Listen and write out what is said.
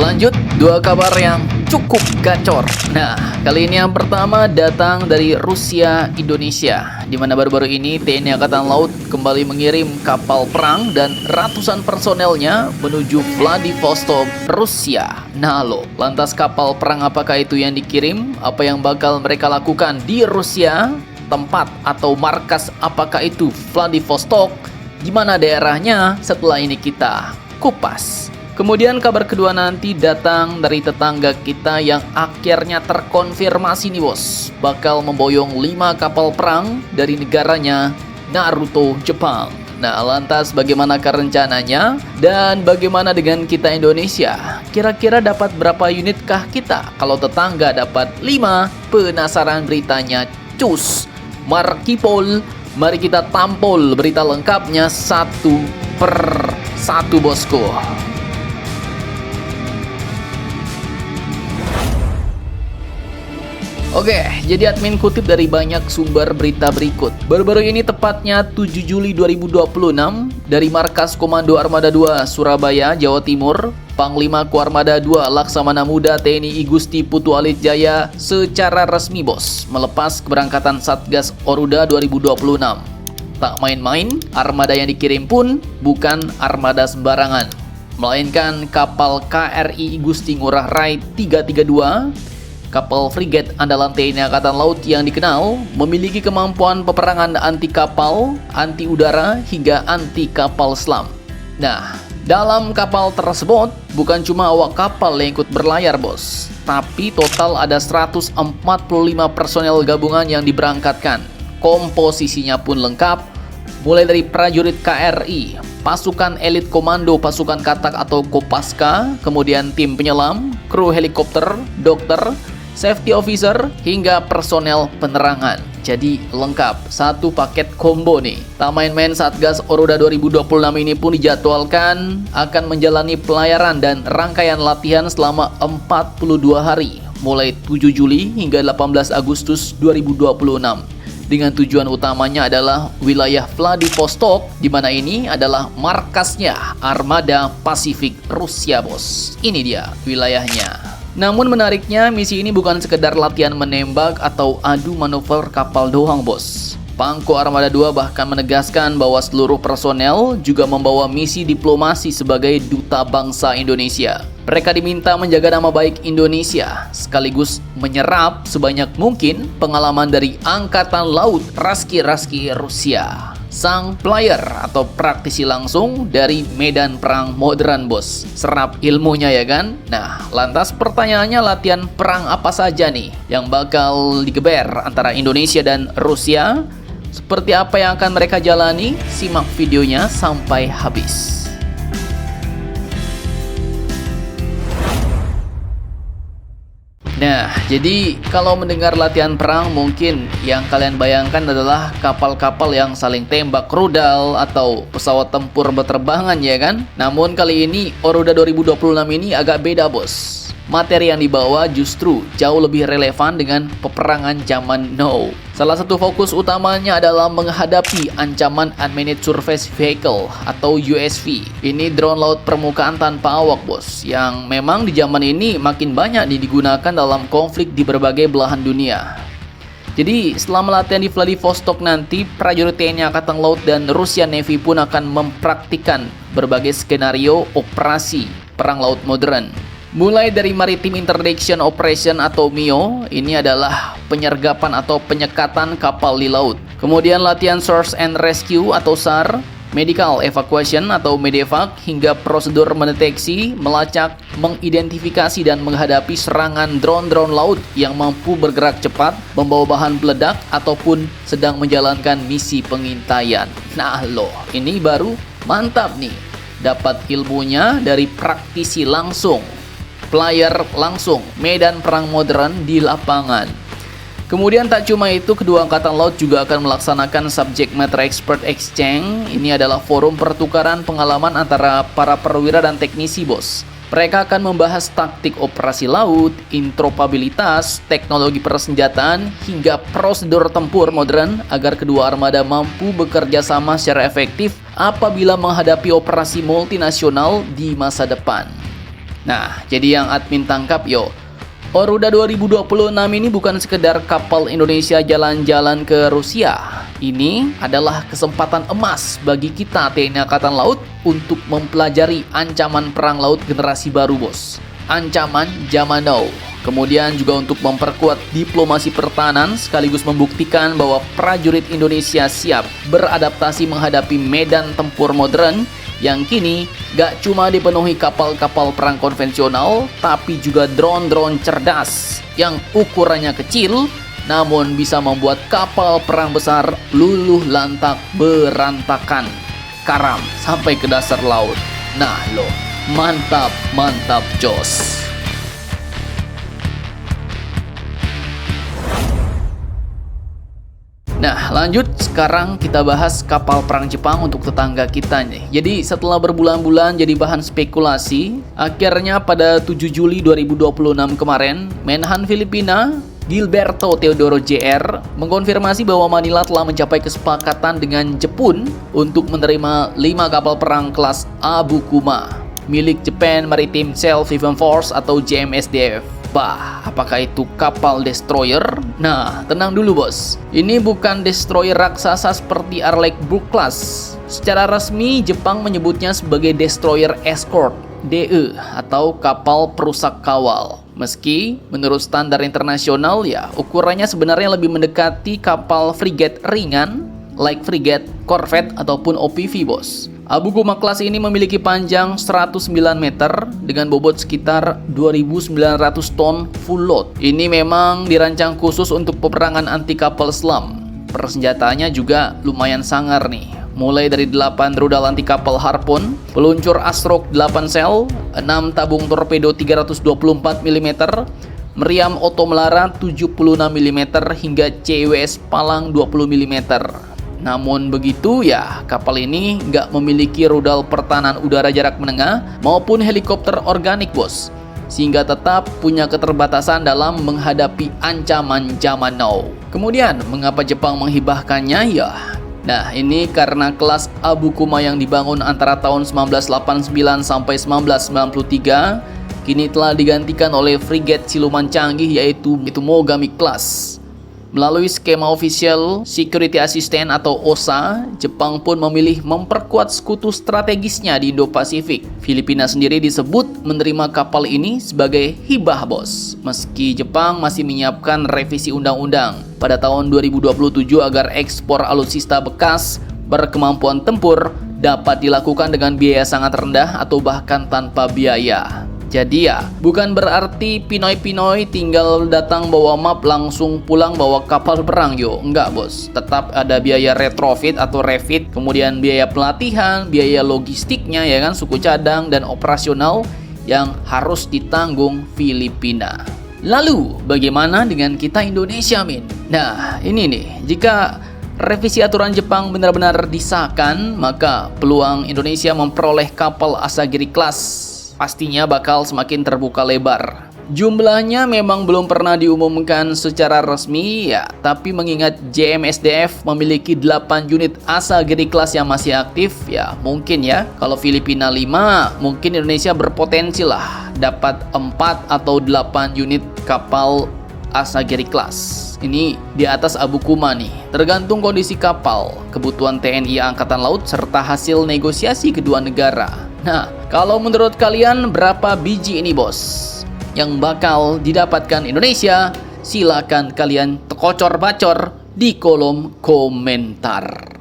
Berlanjut, dua kabar yang cukup gacor. Nah, kali ini yang pertama datang dari Rusia Indonesia, di mana baru-baru ini TNI Angkatan Laut kembali mengirim kapal perang dan ratusan personelnya menuju Vladivostok, Rusia. Nah lo, lantas kapal perang apakah itu yang dikirim? Apa yang bakal mereka lakukan di Rusia? Tempat atau markas apakah itu Vladivostok? Di mana daerahnya? Setelah ini kita kupas. Kemudian kabar kedua nanti datang dari tetangga kita yang akhirnya terkonfirmasi nih bos, bakal memboyong 5 kapal perang dari negaranya Naruto, Jepang. Nah, lantas bagaimanakah rencananya? Dan bagaimana dengan kita Indonesia? Kira-kira dapat berapa unitkah kita? Kalau tetangga dapat 5, penasaran beritanya? Cus, Markipol, mari kita tampol berita lengkapnya satu per satu bosku. Oke, jadi admin kutip dari banyak sumber berita berikut. Baru-baru ini tepatnya 7 Juli 2026 dari Markas Komando Armada 2 Surabaya, Jawa Timur, Panglima Koarmada 2 Laksamana Muda TNI Igusti Putu Alit Jaya secara resmi bos melepas keberangkatan Satgas Oruda 2026. Tak main-main, armada yang dikirim pun bukan armada sembarangan, melainkan kapal KRI Igusti Ngurah Rai 332, kapal frigat andalan TNI Angkatan Laut yang dikenal memiliki kemampuan peperangan anti kapal, anti udara, hingga anti kapal selam. Nah, dalam kapal tersebut bukan cuma awak kapal yang ikut berlayar bos, tapi total ada 145 personel gabungan yang diberangkatkan. Komposisinya pun lengkap, mulai dari prajurit KRI, pasukan elit komando pasukan Katak atau Kopaska, kemudian tim penyelam, kru helikopter, dokter, safety officer, hingga personel penerangan. Jadi lengkap, satu paket combo nih. Tak main-main, Satgas Oruda 2026 ini pun dijadwalkan akan menjalani pelayaran dan rangkaian latihan selama 42 hari, mulai 7 Juli hingga 18 Agustus 2026. Dengan tujuan utamanya adalah wilayah Vladivostok, di mana ini adalah markasnya Armada Pasifik Rusia bos. Ini dia wilayahnya. Namun menariknya, misi ini bukan sekedar latihan menembak atau adu manuver kapal doang bos. Pangko Armada 2 bahkan menegaskan bahwa seluruh personel juga membawa misi diplomasi sebagai duta bangsa Indonesia. Mereka diminta menjaga nama baik Indonesia, sekaligus menyerap sebanyak mungkin pengalaman dari Angkatan Laut Raski-Raski Rusia. Sang player atau praktisi langsung dari medan perang modern bos. Serap ilmunya ya kan? Nah, lantas pertanyaannya, latihan perang apa saja nih yang bakal digeber antara Indonesia dan Rusia? Seperti apa yang akan mereka jalani? Simak videonya sampai habis. Nah, jadi kalau mendengar latihan perang, mungkin yang kalian bayangkan adalah kapal-kapal yang saling tembak rudal atau pesawat tempur berterbangan ya kan? Namun kali ini Oruda 2026 ini agak beda bos. Materi yang dibawa justru jauh lebih relevan dengan peperangan zaman now. Salah satu fokus utamanya adalah menghadapi ancaman Unmanned Surface Vehicle atau USV. Ini drone laut permukaan tanpa awak bos, yang memang di zaman ini makin banyak digunakan dalam konflik di berbagai belahan dunia. Jadi setelah melatihan di Vladivostok nanti, prajurit TNI Angkatan Laut dan Russian Navy pun akan mempraktikkan berbagai skenario operasi perang laut modern. Mulai dari Maritime Interdiction Operation atau MIO, ini adalah penyergapan atau penyekatan kapal di laut. Kemudian latihan Search and Rescue atau SAR, Medical Evacuation atau Medevac, hingga prosedur mendeteksi, melacak, mengidentifikasi dan menghadapi serangan drone-drone laut yang mampu bergerak cepat, membawa bahan peledak ataupun sedang menjalankan misi pengintaian. Nah loh, ini baru mantap nih. Dapat ilmunya dari praktisi langsung, player langsung, medan perang modern di lapangan. Kemudian tak cuma itu, kedua angkatan laut juga akan melaksanakan Subject Matter Expert Exchange. Ini adalah forum pertukaran pengalaman antara para perwira dan teknisi bos. Mereka akan membahas taktik operasi laut, interoperabilitas, teknologi persenjataan, hingga prosedur tempur modern agar kedua armada mampu bekerja sama secara efektif apabila menghadapi operasi multinasional di masa depan. Nah, jadi yang admin tangkap Oruda 2026 ini bukan sekedar kapal Indonesia jalan-jalan ke Rusia. Ini adalah kesempatan emas bagi kita TNI Angkatan Laut untuk mempelajari ancaman perang laut generasi baru, bos. Ancaman zaman now. Kemudian juga untuk memperkuat diplomasi pertahanan sekaligus membuktikan bahwa prajurit Indonesia siap beradaptasi menghadapi medan tempur modern yang kini gak cuma dipenuhi kapal-kapal perang konvensional, tapi juga drone-drone cerdas yang ukurannya kecil namun bisa membuat kapal perang besar luluh lantak berantakan, karam sampai ke dasar laut. Nah loh, mantap jos. Nah, lanjut sekarang kita bahas kapal perang Jepang untuk tetangga kita nih. Jadi setelah berbulan-bulan jadi bahan spekulasi, akhirnya pada 7 Juli 2026 kemarin, Menhan Filipina Gilberto Teodoro Jr. mengkonfirmasi bahwa Manila telah mencapai kesepakatan dengan Jepun untuk menerima 5 kapal perang kelas Abukuma milik Japan Maritime Self-Defense Force atau JMSDF. Bah, apakah itu kapal destroyer? Nah, tenang dulu bos. Ini bukan destroyer raksasa seperti Arleigh Burke class. Secara resmi, Jepang menyebutnya sebagai destroyer escort, DE, atau kapal perusak kawal. Meski menurut standar internasional ukurannya sebenarnya lebih mendekati kapal frigate ringan, like frigate, corvette, ataupun OPV bos. Abukuma kelas ini memiliki panjang 109 meter dengan bobot sekitar 2.900 ton full load. Ini memang dirancang khusus untuk peperangan anti kapal selam. Persenjataannya juga lumayan sangar nih. Mulai dari 8 rudal anti kapal Harpoon, peluncur Astrok 8 sel, 6 tabung torpedo 324 mm, meriam oto melara 76 mm hingga CWS Palang 20 mm. Namun begitu kapal ini nggak memiliki rudal pertahanan udara jarak menengah maupun helikopter organik bos, sehingga tetap punya keterbatasan dalam menghadapi ancaman zaman now. Kemudian mengapa Jepang menghibahkannya? Nah, ini karena kelas Abukuma yang dibangun antara tahun 1989 sampai 1993 kini telah digantikan oleh frigate siluman canggih yaitu Mogami class. Melalui skema official Security Assistance atau OSA, Jepang pun memilih memperkuat sekutu strategisnya di Indo-Pasifik. Filipina sendiri disebut menerima kapal ini sebagai hibah bos, meski Jepang masih menyiapkan revisi undang-undang pada tahun 2027 agar ekspor alutsista bekas berkemampuan tempur dapat dilakukan dengan biaya sangat rendah atau bahkan tanpa biaya. Jadi bukan berarti Pinoy tinggal datang bawa map langsung pulang bawa kapal perang enggak bos. Tetap ada biaya retrofit atau refit, kemudian biaya pelatihan, biaya logistiknya suku cadang dan operasional yang harus ditanggung Filipina. Lalu bagaimana dengan kita Indonesia Min? Nah ini nih, jika revisi aturan Jepang benar-benar disahkan, maka peluang Indonesia memperoleh kapal Asagiri class pastinya bakal semakin terbuka lebar. Jumlahnya memang belum pernah diumumkan secara resmi tapi mengingat JMSDF memiliki 8 unit Asagiri class yang masih aktif mungkin kalau Filipina 5, mungkin Indonesia berpotensi dapat 4 atau 8 unit kapal Asagiri class. Ini di atas Abukuma nih. Tergantung kondisi kapal, kebutuhan TNI Angkatan Laut serta hasil negosiasi kedua negara. Nah, kalau menurut kalian berapa biji ini bos yang bakal didapatkan Indonesia? Silakan kalian tekocor bacor di kolom komentar.